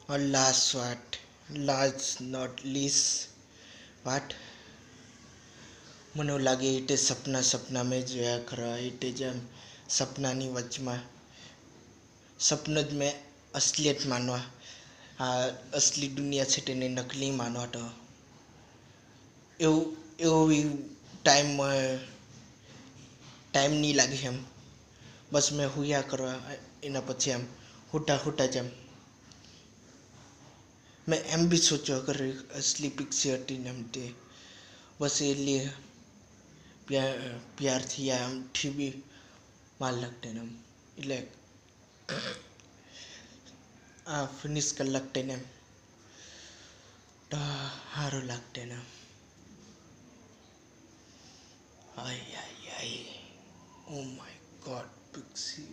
Or last not least, what? મને એવું લાગે એટલે સપના મેં જોયા ખરા એટલે જેમ સપનાની વચમાં સપનું જ મેં અસલિયત માનવા આ અસલી દુનિયા છે તેને નકલી માનવા તો એવું એવું ટાઈમ ટાઈમ નહીં લાગે એમ બસ મેં હુયા કરવા એના પછી એમ હુટા જેમ મેં એમ બી સોચ્યો અગર અસલી પિક્ચર હતી ને એમ તે બસ એટલે પ્યારથી આમથી બી માર લાગતે ને એમ એટલે આ ફિનિશ કરી લાગતે ને એમ તો સારું લાગતે ને આય ઓ માય ગોડ પિક્સી